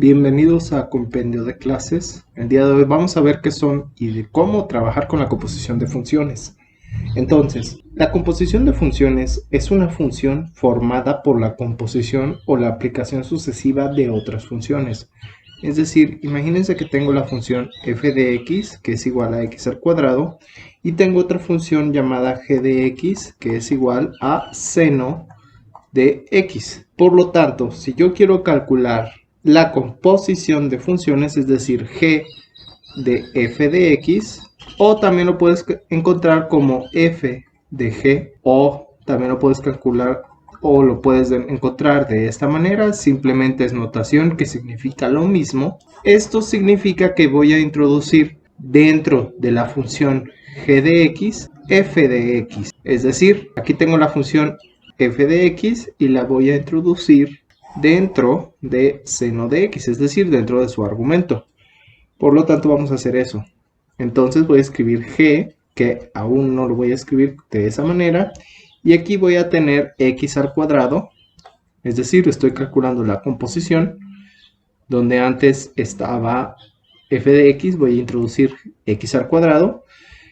Bienvenidos a Compendio de Clases. El día de hoy vamos a ver qué son y de cómo trabajar con la composición de funciones. Entonces, la composición de funciones es una función formada por la composición o la aplicación sucesiva de otras funciones. Es decir, imagínense que tengo la función f de x, que es igual a x al cuadrado, y tengo otra función llamada g de x, que es igual a seno de x. Por lo tanto, si yo quiero calcular la composición de funciones, es decir, g de f de x, o también lo puedes encontrar como f de g, o también lo puedes calcular o lo puedes encontrar de esta manera. Simplemente es notación que significa lo mismo. Esto significa que voy a introducir dentro de la función g de x f de x, es decir, aquí tengo la función f de x y la voy a introducir dentro de seno de x, es decir, dentro de su argumento. Por lo tanto, vamos a hacer eso. Entonces voy a escribir g, que aún no lo voy a escribir de esa manera, y aquí voy a tener x al cuadrado, es decir, estoy calculando la composición, donde antes estaba f de x, voy a introducir x al cuadrado,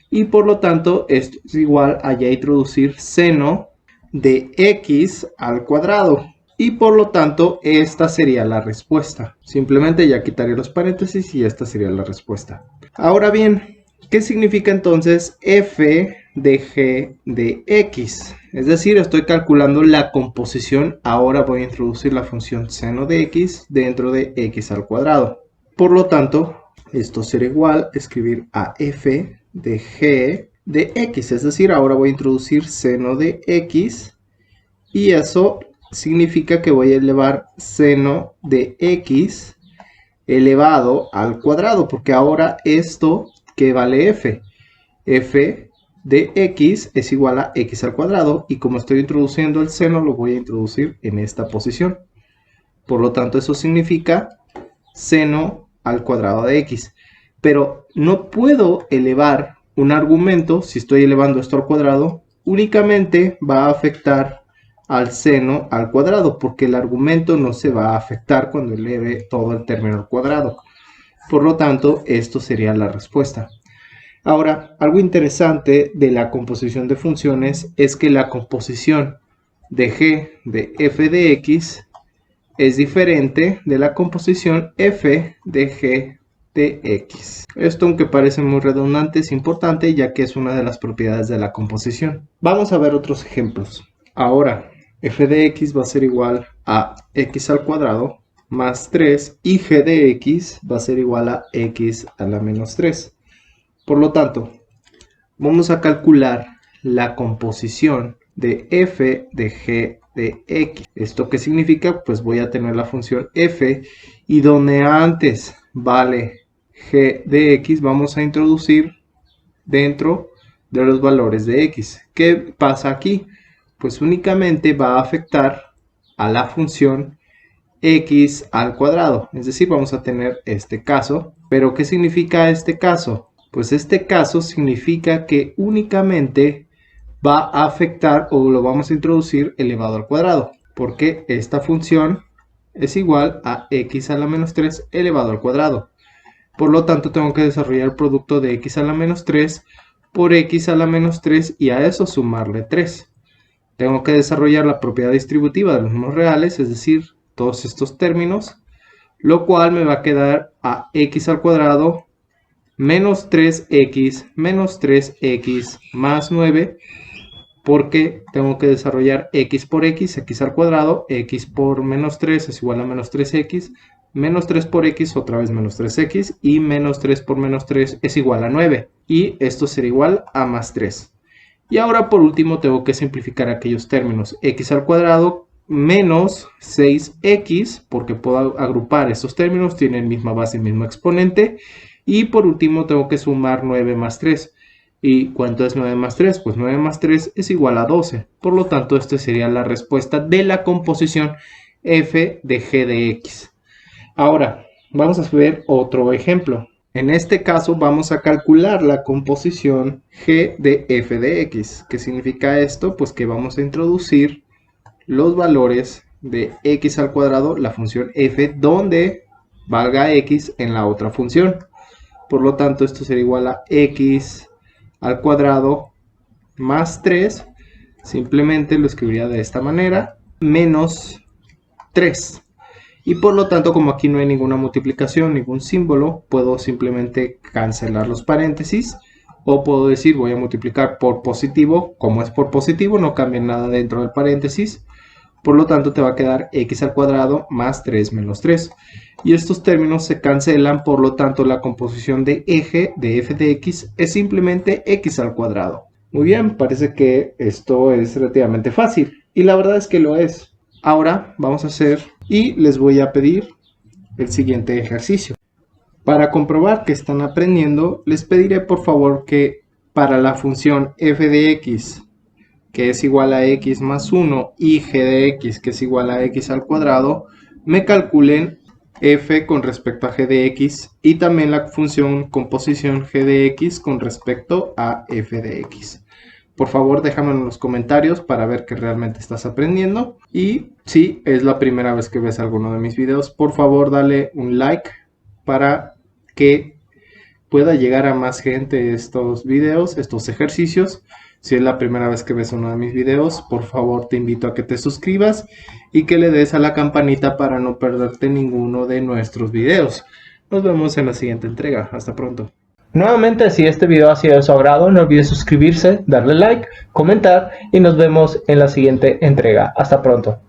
y por lo tanto esto es igual a ya introducir seno de x al cuadrado. Y por lo tanto, esta sería la respuesta. Simplemente ya quitaré los paréntesis y esta sería la respuesta. Ahora bien, ¿qué significa entonces f de g de x? Es decir, estoy calculando la composición. Ahora voy a introducir la función seno de x dentro de x al cuadrado. Por lo tanto, esto será igual a escribir a f de g de x. Es decir, ahora voy a introducir seno de x y eso significa que voy a elevar seno de x elevado al cuadrado, porque ahora esto que vale f de x es igual a x al cuadrado, y como estoy introduciendo el seno lo voy a introducir en esta posición. Por lo tanto, eso significa seno al cuadrado de x. Pero no puedo elevar un argumento. Si estoy elevando esto al cuadrado, únicamente va a afectar al seno al cuadrado, porque el argumento no se va a afectar cuando eleve todo el término al cuadrado. Por lo tanto, esto sería la respuesta. Ahora, algo interesante de la composición de funciones es que la composición de g de f de x es diferente de la composición f de g de x. Esto, aunque parece muy redundante, es importante ya que es una de las propiedades de la composición. Vamos a ver otros ejemplos. Ahora, f de x va a ser igual a x al cuadrado más 3 y g de x va a ser igual a x a la menos 3. Por lo tanto, vamos a calcular la composición de f de g de x. ¿Esto qué significa? Pues voy a tener la función f y donde antes vale g de x vamos a introducir dentro de los valores de x. ¿Qué pasa aquí? Pues únicamente va a afectar a la función x al cuadrado. Es decir, vamos a tener este caso. ¿Pero qué significa este caso? Pues este caso significa que únicamente va a afectar o lo vamos a introducir elevado al cuadrado, porque esta función es igual a x a la menos 3 elevado al cuadrado. Por lo tanto, tengo que desarrollar el producto de x a la menos 3 por x a la menos 3 y a eso sumarle 3. Tengo que desarrollar la propiedad distributiva de los números reales, es decir, todos estos términos, lo cual me va a quedar a x al cuadrado menos 3x menos 3x más 9, porque tengo que desarrollar x por x al cuadrado, x por menos 3 es igual a menos 3x, menos 3 por x otra vez menos 3x, y menos 3 por menos 3 es igual a 9, y esto será igual a más 3. Y ahora por último tengo que simplificar aquellos términos, x al cuadrado menos 6x, porque puedo agrupar estos términos, tienen misma base y mismo exponente, y por último tengo que sumar 9 más 3. ¿Y cuánto es 9 más 3? Pues 9 más 3 es igual a 12. Por lo tanto, esta sería la respuesta de la composición f de g de x. Ahora, vamos a ver otro ejemplo. En este caso vamos a calcular la composición g de f de x. ¿Qué significa esto? Pues que vamos a introducir los valores de x al cuadrado, la función f, donde valga x en la otra función. Por lo tanto, esto sería igual a x al cuadrado más 3. Simplemente lo escribiría de esta manera, menos 3. Y por lo tanto, como aquí no hay ninguna multiplicación, ningún símbolo, puedo simplemente cancelar los paréntesis. O puedo decir, voy a multiplicar por positivo. Como es por positivo, no cambia nada dentro del paréntesis. Por lo tanto, te va a quedar x al cuadrado más 3 menos 3. Y estos términos se cancelan, por lo tanto, la composición de eje de f de x es simplemente x al cuadrado. Muy bien, parece que esto es relativamente fácil. Y la verdad es que lo es. Ahora vamos a hacer y les voy a pedir el siguiente ejercicio. Para comprobar que están aprendiendo, les pediré por favor que para la función f de x, que es igual a x más 1, y g de x, que es igual a x al cuadrado, me calculen f con respecto a g de x y también la función composición g de x con respecto a f de x. Por favor, déjame en los comentarios para ver que realmente estás aprendiendo. Y si es la primera vez que ves alguno de mis videos, por favor dale un like para que pueda llegar a más gente estos videos, estos ejercicios. Si es la primera vez que ves uno de mis videos, por favor te invito a que te suscribas y que le des a la campanita para no perderte ninguno de nuestros videos. Nos vemos en la siguiente entrega. Hasta pronto. Nuevamente, si este video ha sido de su agrado, no olvides suscribirse, darle like, comentar y nos vemos en la siguiente entrega. Hasta pronto.